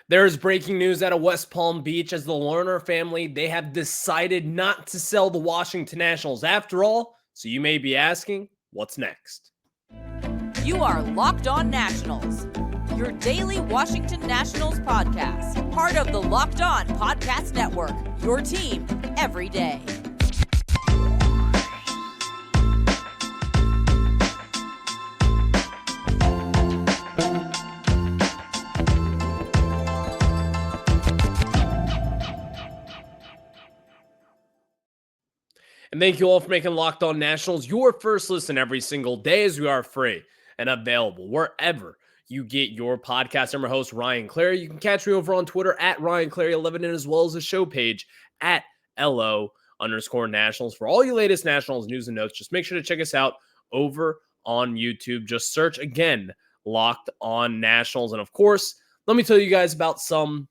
There's breaking news out of West Palm Beach as the Lerner family, they have decided not to sell the Washington Nationals after all. So you may be asking, what's next? You are Locked On Nationals, your daily Washington Nationals podcast, part of the Locked On Podcast Network, your team every day. And thank you all for making Locked On Nationals your first listen every single day, as we are free and available wherever you get your podcast. I'm your host, Ryan Clary. You can catch me over on Twitter at RyanClary11 and as well as the show page at LO_Nationals. For all your latest Nationals news and notes, just make sure to check us out over on YouTube. Just search again, Locked On Nationals. And of course, let me tell you guys about some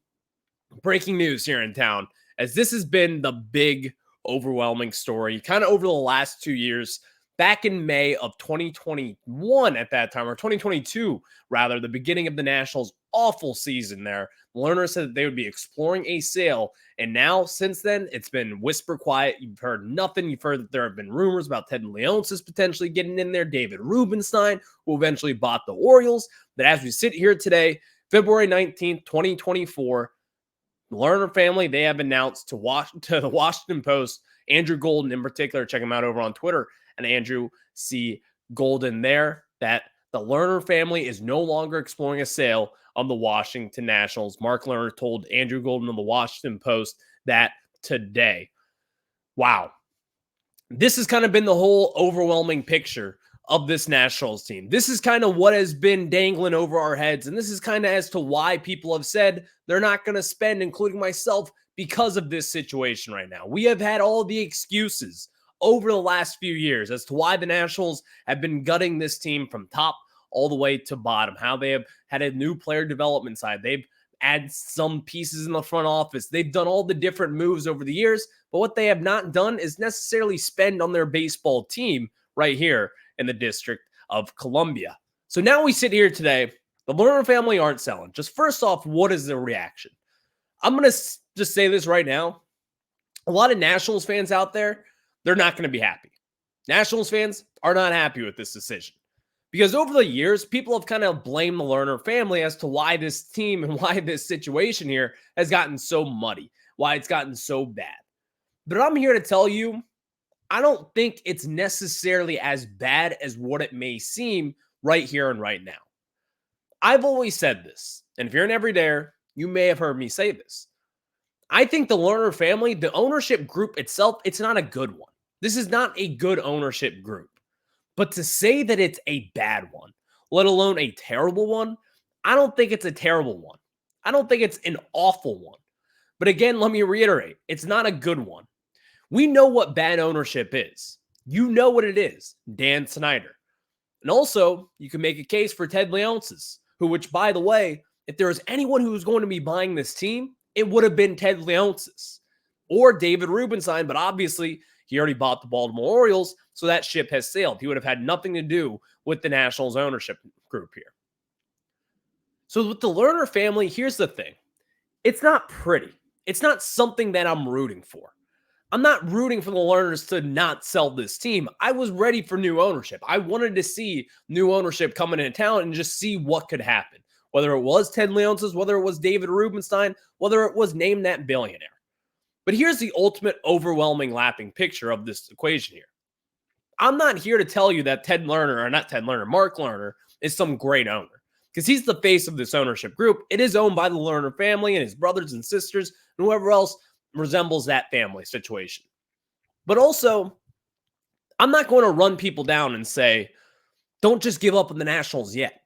breaking news here in town, as this has been the big overwhelming story kind of over the last 2 years. Back in May of 2021 at that time, or 2022 rather, the beginning of the Nationals' awful season there, Lerner said that they would be exploring a sale, and now since then it's been whisper quiet. You've heard nothing. You've heard that there have been rumors about Ted Leonsis potentially getting in there, David Rubenstein, who eventually bought the Orioles. But as we sit here today, February 19th, 2024, the Lerner family, they have announced to the Washington Post, Andrew Golden in particular, check him out over on Twitter, and Andrew C. Golden there, that the Lerner family is no longer exploring a sale of the Washington Nationals. Mark Lerner told Andrew Golden of the Washington Post that today. Wow. This has kind of been the whole overwhelming picture of this Nationals team. This is kind of what has been dangling over our heads, and this is kind of as to why people have said they're not going to spend, including myself, because of this situation right now. We have had all the excuses over the last few years as to why the Nationals have been gutting this team from top all the way to bottom, how they have had a new player development side. They've added some pieces in the front office. They've done all the different moves over the years, but what they have not done is necessarily spend on their baseball team right here in the District of Columbia. So now we sit here today. The Lerner family aren't selling. Just first off, what is the reaction? I'm going to just say this right now. A lot of Nationals fans out there, they're not going to be happy. Nationals fans are not happy with this decision, because over the years, people have kind of blamed the Lerner family as to why this team and why this situation here has gotten so muddy, why it's gotten so bad. But I'm here to tell you, I don't think it's necessarily as bad as what it may seem right here and right now. I've always said this, and if you're an everydayer, you may have heard me say this. I think the Lerner family, the ownership group itself, it's not a good one. This is not a good ownership group. But to say that it's a bad one, let alone a terrible one, I don't think it's a terrible one. I don't think it's an awful one. But again, let me reiterate, it's not a good one. We know what bad ownership is. You know what it is, Dan Snyder. And also, you can make a case for Ted Leonsis, which, by the way, if there was anyone who was going to be buying this team, it would have been Ted Leonsis or David Rubenstein, but obviously he already bought the Baltimore Orioles, so that ship has sailed. He would have had nothing to do with the Nationals ownership group here. So with the Lerner family, here's the thing. It's not pretty. It's not something that I'm rooting for. I'm not rooting for the Lerners to not sell this team. I was ready for new ownership. I wanted to see new ownership coming into town and just see what could happen. Whether it was Ted Leonsis, whether it was David Rubenstein, whether it was name that billionaire. But here's the ultimate overwhelming lapping picture of this equation here. I'm not here to tell you that Mark Lerner is some great owner, because he's the face of this ownership group. It is owned by the Lerner family and his brothers and sisters and whoever else resembles that family situation. But also, I'm not going to run people down and say, don't just give up on the Nationals yet.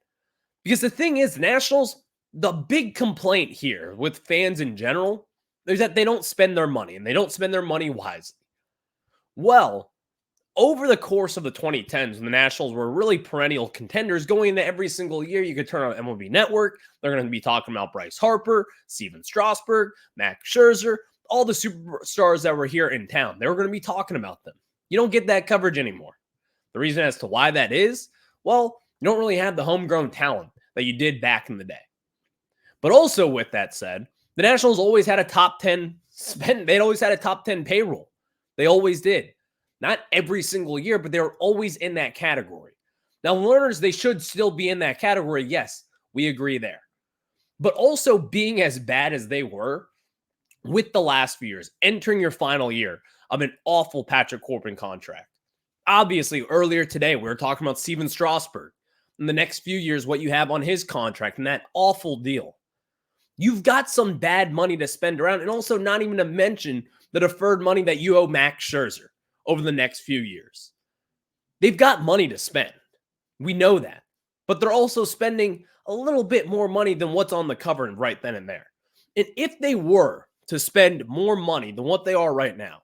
Because the thing is, Nationals, the big complaint here with fans in general is that they don't spend their money, and they don't spend their money wisely. Well, over the course of the 2010s, when the Nationals were really perennial contenders going into every single year, you could turn on MLB Network. They're going to be talking about Bryce Harper, Steven Strasburg, Max Scherzer, all the superstars that were here in town. They were going to be talking about them. You don't get that coverage anymore. The reason as to why that is, well, you don't really have the homegrown talent that you did back in the day. But also with that said, the Nationals always had a top 10 spend. They'd always had a top 10 payroll. They always did. Not every single year, but they were always in that category. Now, Lerners, they should still be in that category. Yes, we agree there. But also being as bad as they were with the last few years, entering your final year of an awful Patrick Corbin contract. Obviously, earlier today, we were talking about Steven Strasburg. In the next few years, what you have on his contract and that awful deal. You've got some bad money to spend around, and also not even to mention the deferred money that you owe Max Scherzer over the next few years. They've got money to spend. We know that. But they're also spending a little bit more money than what's on the cover right then and there. And if they were to spend more money than what they are right now,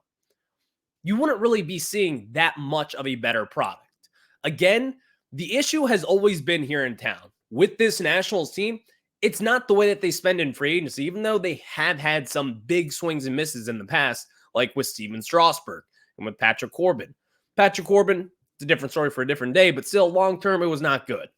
you wouldn't really be seeing that much of a better product. Again, the issue has always been here in town. With this Nationals team, it's not the way that they spend in free agency, even though they have had some big swings and misses in the past, like with Steven Strasburg and with Patrick Corbin. Patrick Corbin, it's a different story for a different day, but still long-term, it was not good.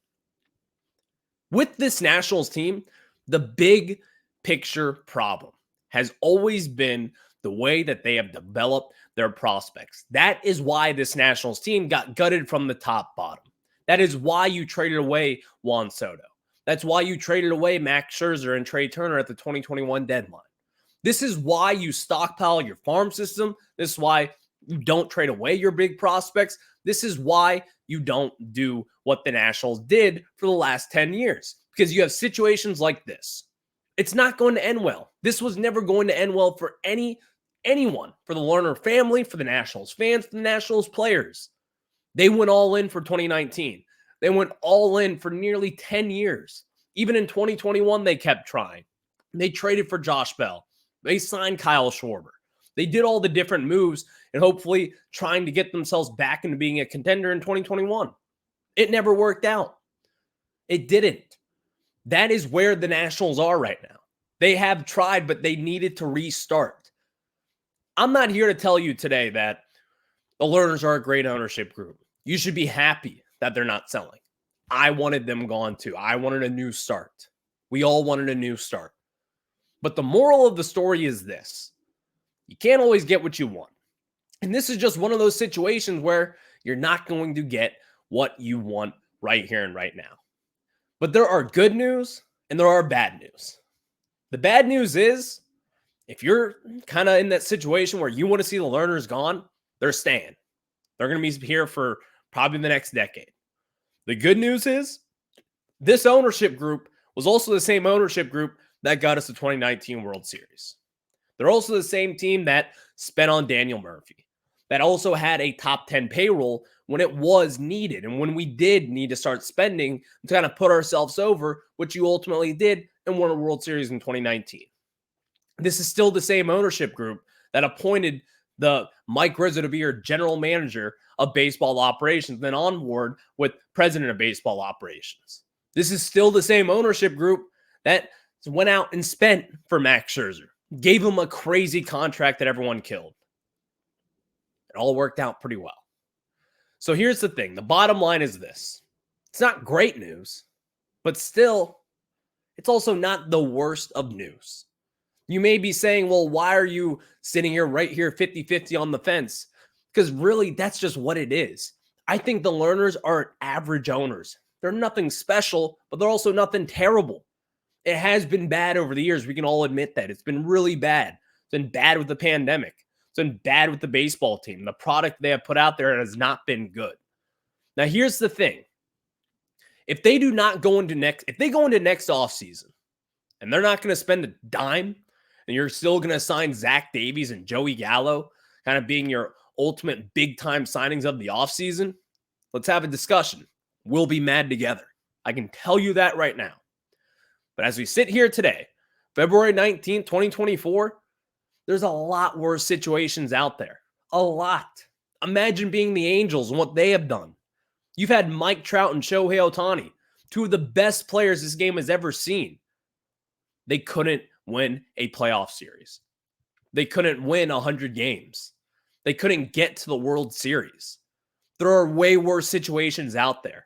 With this Nationals team, the big picture problem has always been the way that they have developed their prospects. That is why this Nationals team got gutted from the top bottom. That is why you traded away Juan Soto. That's why you traded away Max Scherzer and Trey Turner at the 2021 deadline. This is why you stockpile your farm system. This is why you don't trade away your big prospects. This is why you don't do what the Nationals did for the last 10 years, because you have situations like this. It's not going to end well. This was never going to end well for anyone, for the Lerner family, for the Nationals fans, for the Nationals players. They went all in for 2019. They went all in for nearly 10 years. Even in 2021, they kept trying. They traded for Josh Bell. They signed Kyle Schwarber. They did all the different moves and hopefully trying to get themselves back into being a contender in 2021. It never worked out. It didn't. That is where the Nationals are right now. They have tried, but they needed to restart. I'm not here to tell you today that the Lerners are a great ownership group. You should be happy that they're not selling. I wanted them gone too. I wanted a new start. We all wanted a new start. But the moral of the story is this. You can't always get what you want. And this is just one of those situations where you're not going to get what you want right here and right now. But there are good news and there are bad news. The bad news is if you're kind of in that situation where you want to see the Lerners gone, they're staying. They're going to be here for probably the next decade. The good news is this ownership group was also the same ownership group that got us the 2019 World Series. They're also the same team that spent on Daniel Murphy, that also had a top 10 payroll when it was needed and when we did need to start spending to kind of put ourselves over, which you ultimately did and won a World Series in 2019. This is still the same ownership group that appointed the Mike Rizzo to be your general manager of baseball operations, then on board with president of baseball operations. This is still the same ownership group that went out and spent for Max Scherzer, gave him a crazy contract that everyone killed. It all worked out pretty well. So here's the thing. The bottom line is this. It's not great news, but still, it's also not the worst of news. You may be saying, well, why are you sitting here right here 50-50 on the fence? Because really, that's just what it is. I think the Lerners are average owners. They're nothing special, but they're also nothing terrible. It has been bad over the years. We can all admit that. It's been really bad. It's been bad with the pandemic. It's been bad with the baseball team. The product they have put out there has not been good. Now, here's the thing. If they do not go into next offseason and they're not going to spend a dime, and you're still going to sign Zach Davies and Joey Gallo, kind of being your ultimate big-time signings of the offseason, let's have a discussion. We'll be mad together. I can tell you that right now. But as we sit here today, February 19th, 2024, there's a lot worse situations out there. A lot. Imagine being the Angels and what they have done. You've had Mike Trout and Shohei Ohtani, two of the best players this game has ever seen. They couldn't win a playoff series. They couldn't win 100 games. They couldn't get to the World Series. There are way worse situations out there.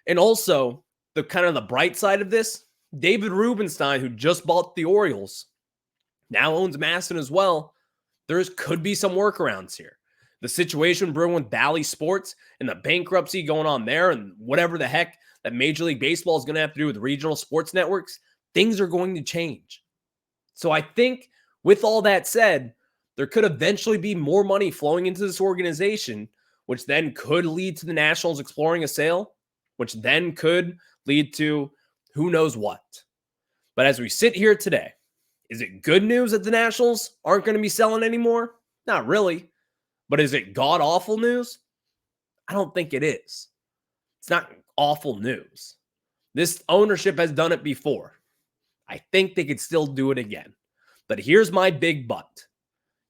And also, the kind of the bright side of this, David Rubenstein, who just bought the Orioles, now owns Masson as well. Could be some workarounds here. The situation brewing with Bally Sports and the bankruptcy going on there and whatever the heck that Major League Baseball is going to have to do with regional sports networks, things are going to change. So I think with all that said, there could eventually be more money flowing into this organization, which then could lead to the Nationals exploring a sale, which then could lead to who knows what. But as we sit here today, is it good news that the Nationals aren't going to be selling anymore? Not really. But is it god-awful news? I don't think it is. It's not awful news. This ownership has done it before. I think they could still do it again. But here's my big but.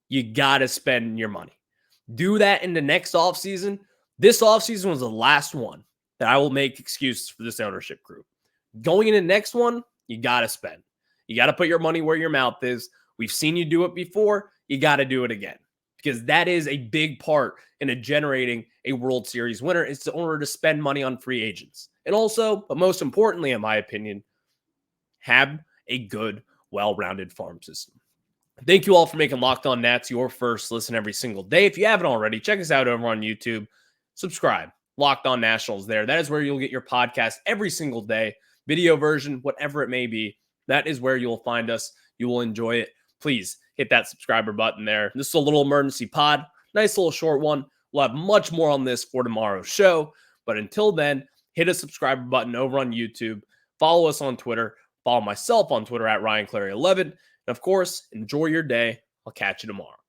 You got to spend your money. Do that in the next offseason. This offseason was the last one that I will make excuses for this ownership group. Going into the next one, you got to spend. You got to put your money where your mouth is. We've seen you do it before. You got to do it again. Because that is a big part in generating a World Series winner, is in order to spend money on free agents. And also, but most importantly, in my opinion, have a good, well-rounded farm system. Thank you all for making Locked On Nats your first listen every single day. If you haven't already, check us out over on YouTube. Subscribe. Locked On Nationals there. That is where you'll get your podcast every single day. Video version, whatever it may be. That is where you'll find us. You will enjoy it. Please hit that subscriber button there. This is a little emergency pod. Nice little short one. We'll have much more on this for tomorrow's show. But until then, hit a subscriber button over on YouTube. Follow us on Twitter. Follow myself on Twitter at RyanClary11. And of course, enjoy your day. I'll catch you tomorrow.